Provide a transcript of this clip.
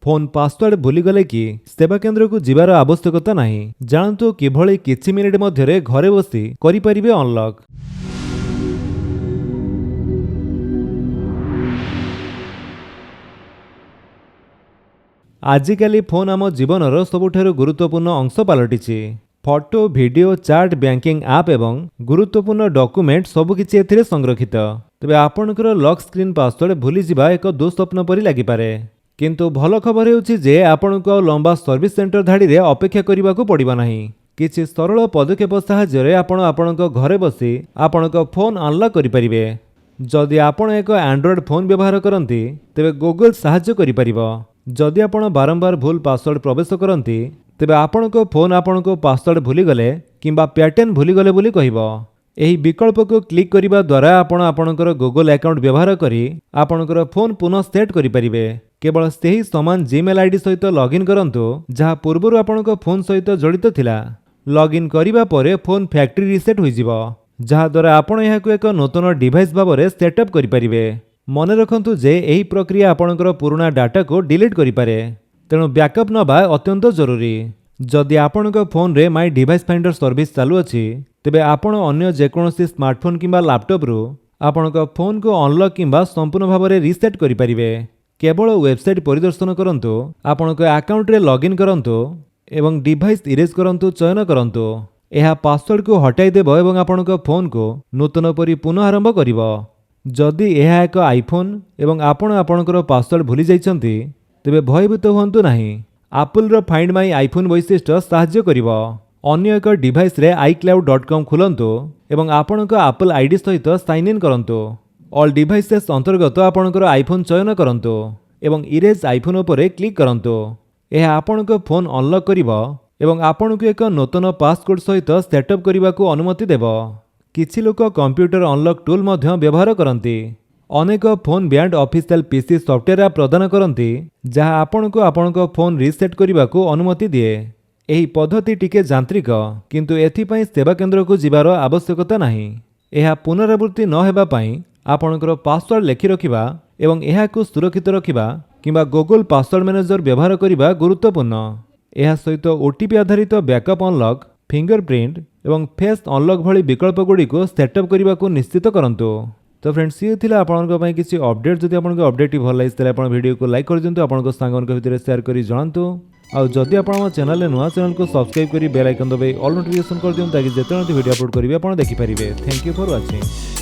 Phone password भूलीगले कि सेवा केन्द्र को जीवार आवश्यकता नहीं। जानतु किभଳି किछि मिनिट मध्यरे घरे बसी करि परिबे अनलॉक। आजिकाली फोन आम जीवनर सबुठारु गुरुत्वपूर्ण अंश पलटिछि। Photo video chat banking app एवं गुरुत्वपूर्ण डॉक्यूमेंट सबकिछि एथिरे संरक्षित। तबे आपणकर लॉक स्क्रीन पासवर्ड भूली जिबा एक दुस्वप्न परि लागि पारे। किंतु भल खबर हेउछि जे आपणको लंबा सर्विस सेंटर धाड़ी रे अपेक्षा करिबाकू पड़िबा नाही। किछि सरल पदक्षेप साहाय्य आपण आपणको घरे बसी आपणको फोन अनलॉक करि परिबे। जदि आपण एक एंड्रॉइड फोन व्यवहार करंती तेबे गूगल साहाय्य करि परिबो। जदि आपण बारंबार भूल पासवर्ड प्रवेश करंती तेबे आपणको फोन आपणको पासवर्ड भूली गले किंबा पैटर्न भूली गले बोली कहिबो। एही विकल्प को क्लिक करिबा द्वारा आपण आपणकर गूगल अकाउंट व्यवहार करी आपणकर फोन पुनः सेट करि परिबे। केवल सेही समान जीमेल आईडी सहित लॉगिन करंतु जहा पूर्वरु आपणको फोन सहित जड़ित थिला। लॉगिन करिबा परे फोन फैक्ट्री रिसेट होई जिवो, जहा द्वारा आपण एहाकु एक नूतन डिवाइस भाबरे सेटअप करि परिबे। मने रखंतु जे एही प्रक्रिया आपणकर पुराना डाटा को डिलीट करि पारे, तेणु बैकअप नबा अत्यंत जरूरी। जदि आपणको फोन रे माय डिवाइस फाइंडर सर्विस चालू अछि तेबे आपण अन्य जेकोसी स्मार्टफोन किंबा लैपटॉप रु आपणको फोन को अनलॉक किंबा संपूर्ण भाबरे रिसेट करि परिबे। केवल वेबसाइट परिदर्शन करंतु, आपणको अकाउंट रे लॉगिन करंतु एवं डिवाइस इरेज करंतु चयन करंतु। एहा पासवर्ड को हटाई देबो एवं आपणको फोन को नूतन परि पुनः आरंभ करिवो। जदि एहा एक आईफोन एवं आपण आपणकर पासवर्ड भूली जाइछंती तेबे भयभीत हुअंतु नाही। एप्पल रो फाइंड माय आईफोन वैशिष्ट्य साहाय्य करिवो। अन्य एक डिवाइस रे iCloud.com खुलंतु एवं आपणको एप्पल आईडी सहित साइन इन करंतु। ऑल डिवाइसेस अंतर्गत आपणकर आईफोन चयन करंतु एवं इरेज आईफोन उपरे क्लिक करंतु। एहा आपणको फोन अनलॉक करिवो एवं आपणको एक नूतन पासकोड सहित सेटअप करिबाकू अनुमति देबो। किछि लोक कंप्यूटर अनलॉक टूल मध्य व्यवहार करंती। अनेक phone brand official PC software app प्रदान करंती जहां आपणको आपणको फोन रिसेट करिबाकू अनुमति दिए। एही पद्धति टिके यांत्रिक, किंतु एथिपई सेवा केन्द्र को जिबार आवश्यकता नाही। एहा पुनरावृत्ति न हेबा पई आपणकर पासवर्ड लेखि रखिबा एवं एहाकू सुरक्षित रखिबा किंबा गूगल पासवर्ड मैनेजर व्यवहार करिबा गुरुत्वपूर्ण। एहा सहित ओटीपी आधारित बैकअप अनलॉक, फिंगरप्रिंट एवं फेस अनलॉक भली विकल्प गुडी को सेटअप करिबाकू निश्चित करंतु। तो फ्रेंड्स, ये थिला आपनको पई किछि अपडेट। जदि आपनको अपडेट भल लागिस तले आपण वीडियो को लाइक कर दियंतु, आपनको सांगनक भितर शेयर करी जणांतु। आ जदि आपण चैनल नुआ चैनल को सब्सक्राइब करी बेल आइकन दबाई ऑल नोटिफिकेशन कर दियंतु ताकि जेतेବେଳେ वीडियो अपलोड करिवे आपण देखि परिबे। Thank you for watching.